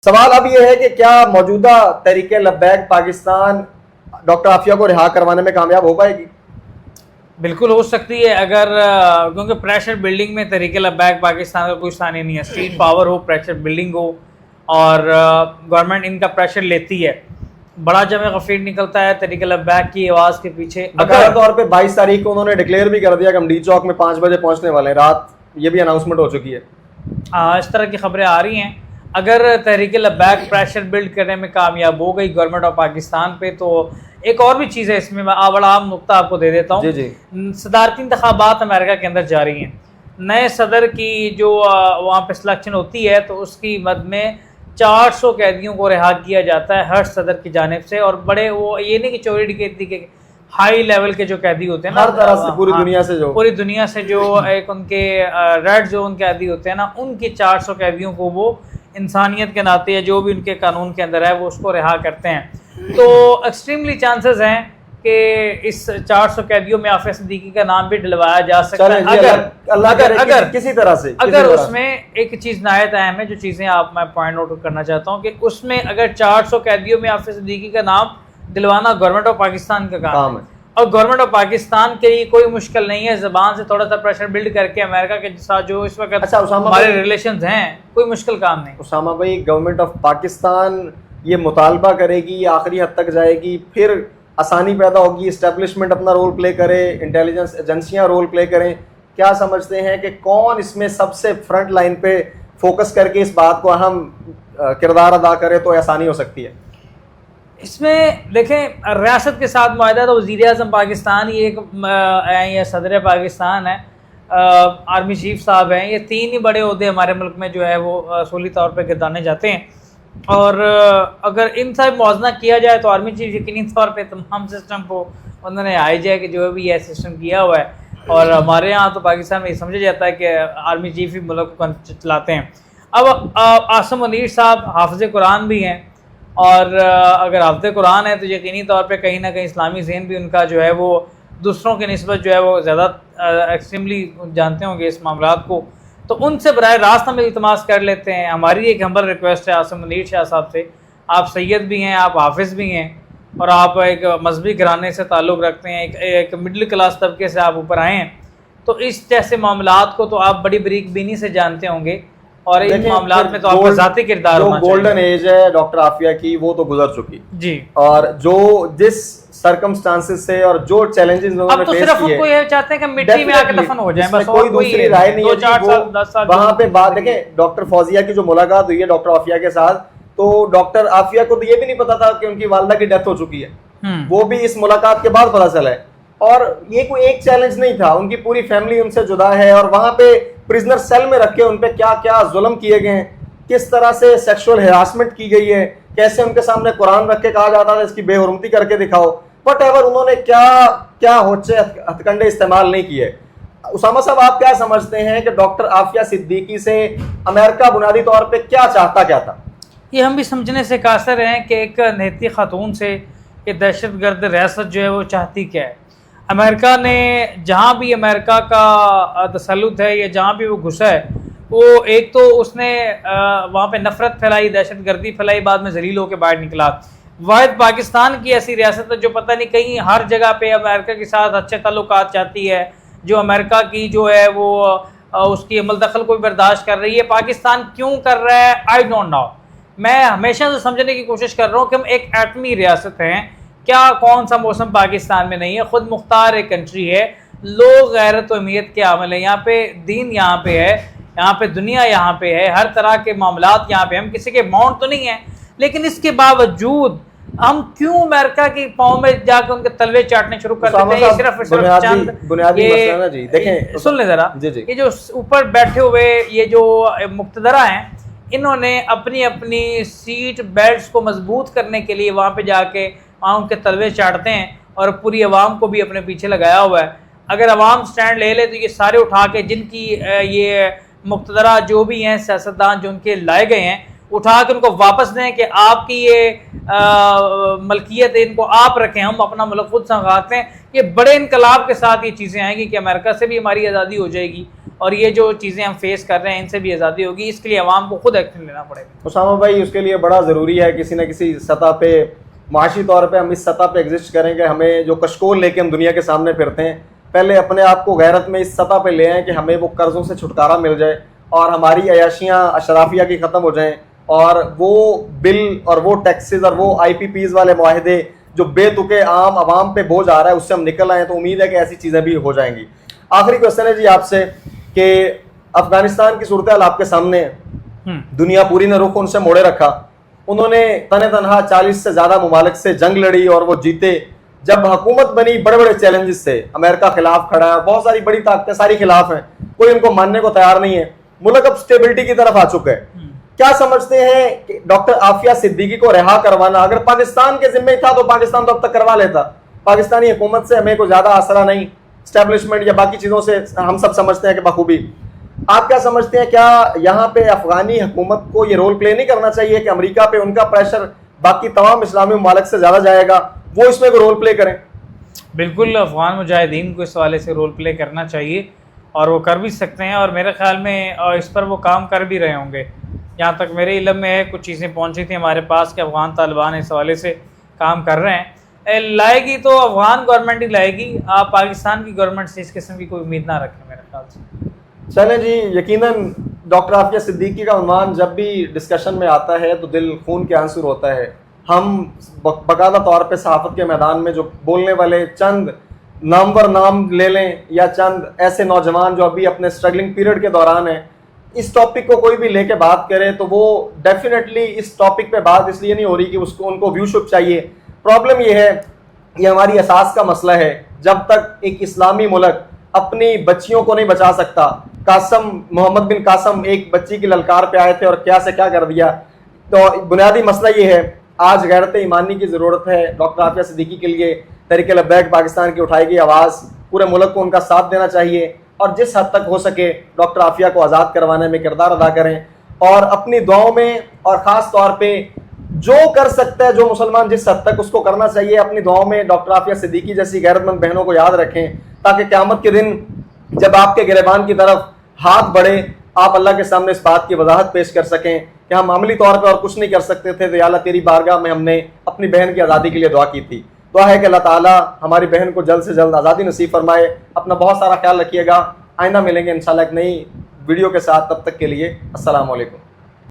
سوال اب یہ ہے کہ کیا موجودہ تحریک لبیک پاکستان ڈاکٹر عافیہ کو رہا کروانے میں کامیاب ہو پائے گی؟ بالکل ہو سکتی ہے، اگر کیونکہ پریشر بلڈنگ میں تحریک لبیک پاکستان کا کوئی ثانی نہیں ہے. اسٹریٹ پاور ہو، پریشر بلڈنگ ہو، اور گورنمنٹ ان کا پریشر لیتی ہے. بڑا جمع غفیر نکلتا ہے تحریک لبیک کی آواز کے پیچھے. باقاعدہ طور پہ 22 تاریخ کو انہوں نے ڈکلیئر بھی کر دیا کہ ہم ڈی چوک میں 5 بجے پہنچنے والے ہیں. رات یہ بھی اناؤنسمنٹ ہو چکی ہے. اس طرح کی خبریں آ رہی ہیں. اگر تحریک لبیک پریشر بلڈ کرنے میں کامیاب ہو گئی گورنمنٹ آف پاکستان پہ، تو ایک اور بھی چیز ہے اس میں بڑا اہم نقطہ آپ کو دے دیتا ہوں. صدارتی انتخابات امریکہ کے اندر جاری ہیں. نئے صدر کی جو وہاں پہ سلیکشن ہوتی ہے تو اس کی مد میں 400 قیدیوں کو رہا کیا جاتا ہے ہر صدر کی جانب سے. اور بڑے وہ یہ نہیں کہ چوری ڈکیتی کے ہائی لیول کے جو قیدی ہوتے ہیں نا، ہر طرح سے پوری دنیا سے جو ایک ان کے ریڈ زون قیدی ہوتے ہیں نا، ان کی 400 قیدیوں کو وہ انسانیت کے ناطے یا جو بھی ان کے قانون کے اندر ہے وہ اس کو رہا کرتے ہیں. تو ایکسٹریملی چانسز ہیں کہ اس 400 قیدیوں میں عافیہ صدیقی کا نام بھی ڈلوایا جا سکتا ہے اگر اس میں ایک چیز نہایت اہم ہے، جو چیزیں میں پوائنٹ آؤٹ کرنا چاہتا ہوں کہ اس میں اگر 400 قیدیوں میں عافیہ صدیقی کا نام دلوانا گورنمنٹ آف پاکستان کا کام ہے. اور گورنمنٹ آف پاکستان کے لیے کوئی مشکل نہیں ہے زبان سے تھوڑا سا پریشر بلڈ کر کے امریکہ کے ساتھ جو اس وقت ہمارے ریلیشنز ہیں، کوئی مشکل کام نہیں. اسامہ بھائی، گورنمنٹ آف پاکستان یہ مطالبہ کرے گی، آخری حد تک جائے گی، پھر آسانی پیدا ہوگی، اسٹیبلشمنٹ اپنا رول پلے کرے، انٹیلیجنس ایجنسیاں رول پلے کریں. کیا سمجھتے ہیں کہ کون اس میں سب سے فرنٹ لائن پہ فوکس کر کے اس بات کو اہم کردار ادا کرے تو آسانی ہو سکتی ہے؟ اس میں دیکھیں، ریاست کے ساتھ معاہدہ تو وزیر اعظم پاکستان یہ صدر پاکستان ہے، آرمی چیف صاحب ہیں، یہ 3 ہی بڑے عہدے ہمارے ملک میں جو ہے وہ اصولی طور پہ گردانے جاتے ہیں. اور اگر ان سے موازنہ کیا جائے تو آرمی چیف یقینی طور پہ تمام سسٹم کو انہوں نے آئی جے کہ جو بھی یہ سسٹم کیا ہوا ہے. اور ہمارے ہاں تو پاکستان میں یہ سمجھا جاتا ہے کہ آرمی چیف ہی ملک کو چلاتے ہیں. اب عاصم منیر صاحب حافظ قرآن بھی ہیں، اور اگر حافظ قرآن ہے تو یقینی طور پہ کہیں نہ کہیں اسلامی ذہن بھی ان کا جو ہے وہ دوسروں کی نسبت جو ہے وہ زیادہ ایکسٹریملی جانتے ہوں گے اس معاملات کو. تو ان سے براہ راست ہم التماس کر لیتے ہیں. ہماری ایک ہمبل ریکویسٹ ہے عاصم منیر شاہ صاحب سے، آپ سید بھی ہیں، آپ حافظ بھی ہیں، اور آپ ایک مذہبی گھرانے سے تعلق رکھتے ہیں، ایک مڈل کلاس طبقے سے آپ اوپر آئے ہیں، تو اس جیسے معاملات کو تو آپ بڑی بریک بینی سے جانتے ہوں گے. اور ان معاملات میں تو آپ کا ذاتی کردار ہونا چاہیے. گولڈن ایج ہے ڈاکٹر عافیہ کی، وہ تو گزر چکی جی. اور جو جس سرکمسٹانسز سے اور جو چیلنجز انہوں نے فیس کیے، اب تو صرف ان کو یہ چاہتے ہیں کہ مٹی میں آ کے دفن ہو جائیں، بس کوئی دوسری رائے نہیں ہے. وہاں پہ بات دیکھیں، ڈاکٹر فوزیہ کی جو ملاقات ہوئی ہے ڈاکٹر عافیہ کے ساتھ، تو ڈاکٹر عافیہ کو تو یہ بھی نہیں پتا تھا کہ ان کی والدہ کی ڈیتھ ہو چکی ہے، وہ بھی اس ملاقات کے بعد پتا چلا ہے. اور یہ کوئی ایک چیلنج نہیں تھا، ان کی پوری فیملی ان سے جدا ہے، اور وہاں پہ پرزنر سیل میں رکھ کے ان پہ کیا کیا ظلم کیے گئے ہیں، کس طرح سے سیکشول ہراسمنٹ کی گئی ہے، کیسے ان کے سامنے قرآن رکھ کے کہا جاتا تھا اس کی بے حرمتی کر کے دکھاؤ. بٹ ایور انہوں نے کیا ہوچے ہتھ کنڈے استعمال نہیں کیے. اسامہ صاحب، آپ کیا سمجھتے ہیں کہ ڈاکٹر عافیہ صدیقی سے امریکہ بنیادی طور پہ کیا چاہتا کیا تھا؟ یہ ہم بھی سمجھنے سے قاصر ہیں کہ ایک نہتی خاتون سے کہ دہشت گرد ریاست جو ہے وہ چاہتی کیا ہے. امریکہ نے جہاں بھی امریکہ کا تسلط ہے یا جہاں بھی وہ گھسا ہے، وہ ایک تو اس نے وہاں پہ نفرت پھیلائی، دہشت گردی پھیلائی، بعد میں ذلیل ہو کے باہر نکلا. واحد پاکستان کی ایسی ریاست ہے جو پتہ نہیں کہیں ہر جگہ پہ امریکہ کے ساتھ اچھے تعلقات چاہتی ہے، جو امریکہ کی جو ہے وہ اس کی عمل دخل کو بھی برداشت کر رہی ہے. پاکستان کیوں کر رہا ہے آئی ڈونٹ نو. میں ہمیشہ سے سمجھنے کی کوشش کر رہا ہوں کہ ہم ایک ایٹمی ریاست ہیں. کیا کون سا موسم پاکستان میں نہیں ہے؟ خود مختار ایک کنٹری ہے، لوگ غیرت و اہمیت کے عامل ہیں. یہاں پہ دین یہاں پہ ہے، یہاں پہ دنیا یہاں پہ ہے، ہر طرح کے معاملات یہاں پہ. ہم کسی کے ماؤنٹ تو نہیں ہیں، لیکن اس کے باوجود ہم کیوں امریکہ کی پاؤں میں جا کے ان کے تلوے چاٹنے شروع کر دیتے ہیں؟ صرف چند بنیادی مسئلہ نا جی، دیکھیں سن لیں ذرا، یہ جو اوپر بیٹھے ہوئے یہ جو مقتدرہ ہیں، انہوں نے اپنی سیٹ بیلٹس کو مضبوط کرنے کے لیے وہاں پہ جا کے ان کے تلوے چاٹتے ہیں، اور پوری عوام کو بھی اپنے پیچھے لگایا ہوا ہے. اگر عوام سٹینڈ لے لے تو یہ سارے اٹھا کے جن کی یہ مقتدرہ جو بھی ہیں سیاستدان جو ان کے لائے گئے ہیں، اٹھا کے ان کو واپس دیں کہ آپ کی یہ ملکیت ہے، ان کو آپ رکھیں، ہم اپنا ملک خود سنبھالتے ہیں. یہ بڑے انقلاب کے ساتھ یہ چیزیں آئیں گی کہ امریکہ سے بھی ہماری آزادی ہو جائے گی، اور یہ جو چیزیں ہم فیس کر رہے ہیں ان سے بھی آزادی ہوگی. اس کے لیے عوام کو خود ایکشن لینا پڑے گا. اسامہ بھائی اس کے لیے بڑا ضروری ہے کسی نہ کسی سطح پہ, معاشی طور پہ ہم اس سطح پہ ایگزسٹ کریں کہ ہمیں جو کشکول لے کے ہم دنیا کے سامنے پھرتے ہیں, پہلے اپنے آپ کو غیرت میں اس سطح پہ لے آئیں کہ ہمیں وہ قرضوں سے چھٹکارا مل جائے اور ہماری عیاشیاں اشرافیہ کی ختم ہو جائیں, اور وہ بل اور وہ ٹیکسز اور وہ آئی پی پیز والے معاہدے جو بے تکے عام عوام پہ بوجھ آ رہا ہے اس سے ہم نکل آئیں. تو امید ہے کہ ایسی چیزیں بھی ہو جائیں گی. آخری کوشچن ہے جی آپ سے کہ افغانستان کی صورتحال آپ کے سامنے ہے, دنیا پوری نے رخ ان سے موڑے رکھا, انہوں نے تن تنہا 40 سے زیادہ ممالک سے جنگ لڑی اور وہ جیتے. جب حکومت بنی بڑے بڑے چیلنجز سے, امریکہ خلاف کھڑا ہے, بہت ساری بڑی طاقتیں ساری خلاف ہیں, کوئی ان کو ماننے کو تیار نہیں ہے, ملک اب سٹیبلٹی کی طرف آ چکا ہے. کیا سمجھتے ہیں کہ ڈاکٹر عافیہ صدیقی کو رہا کروانا اگر پاکستان کے ذمہ تھا تو پاکستان تو اب تک کروا لیتا. پاکستانی حکومت سے ہمیں کوئی زیادہ آسرا نہیں, اسٹیبلشمنٹ یا باقی چیزوں سے ہم سب سمجھتے ہیں کہ بخوبی. آپ کیا سمجھتے ہیں, کیا یہاں پہ افغانی حکومت کو یہ رول پلے نہیں کرنا چاہیے کہ امریکہ پہ ان کا پریشر باقی تمام اسلامی ممالک سے زیادہ جائے گا, وہ اس میں کوئی رول پلے کریں؟ بالکل افغان مجاہدین کو اس حوالے سے رول پلے کرنا چاہیے اور وہ کر بھی سکتے ہیں, اور میرے خیال میں اس پر وہ کام کر بھی رہے ہوں گے. جہاں تک میرے علم میں ہے کچھ چیزیں پہنچی تھیں ہمارے پاس کہ افغان طالبان اس حوالے سے کام کر رہے ہیں. لائے گی تو افغان گورنمنٹ ہی لائے گی, آپ پاکستان کی گورنمنٹ سے اس قسم کی کوئی امید نہ رکھیں میرے خیال سے. چلیں جی, یقیناً ڈاکٹر عافیہ صدیقی کا عنوان جب بھی ڈسکشن میں آتا ہے تو دل خون کے آنسو ہوتا ہے. ہم باقاعدہ طور پہ صحافت کے میدان میں جو بولنے والے چند نامور نام لے لیں یا چند ایسے نوجوان جو ابھی اپنے اسٹرگلنگ پیریڈ کے دوران ہیں, اس ٹاپک کو کوئی بھی لے کے بات کرے تو وہ ڈیفینیٹلی اس ٹاپک پہ بات اس لیے نہیں ہو رہی کہ اس کو ان کو ویو شپ چاہیے. پرابلم یہ ہے, یہ ہماری اساس کا مسئلہ ہے. جب تک ایک اسلامی ملک اپنی بچیوں کو نہیں بچا سکتا, محمد بن قاسم ایک بچی کی للکار پہ آئے تھے اور کیا سے کیا کر دیا. تو بنیادی مسئلہ یہ ہے, آج غیرت ایمانی کی ضرورت ہے. ڈاکٹر عافیہ صدیقی کے لیے تحریک لبیک پاکستان کی اٹھائی گئی آواز, پورے ملک کو ان کا ساتھ دینا چاہیے اور جس حد تک ہو سکے ڈاکٹر عافیہ کو آزاد کروانے میں کردار ادا کریں, اور اپنی دعاؤں میں, اور خاص طور پہ جو کر سکتا ہے جو مسلمان جس حد تک اس کو کرنا چاہیے, اپنی دعاؤں میں ڈاکٹر عافیہ صدیقی جیسی غیرت مند بہنوں کو یاد رکھیں تاکہ قیامت کے دن جب آپ کے گریبان کی طرف ہاتھ بڑھے آپ اللہ کے سامنے اس بات کی وضاحت پیش کر سکیں کہ ہم عملی طور پہ اور کچھ نہیں کر سکتے تھے, تو یا اللہ تیری بارگاہ میں ہم نے اپنی بہن کی آزادی کے لیے دعا کی تھی. دعا ہے کہ اللہ تعالیٰ ہماری بہن کو جلد سے جلد آزادی نصیب فرمائے. اپنا بہت سارا خیال رکھیے گا. آئندہ ملیں گے انشاءاللہ ایک نئی ویڈیو کے ساتھ, تب تک کے لیے السلام علیکم.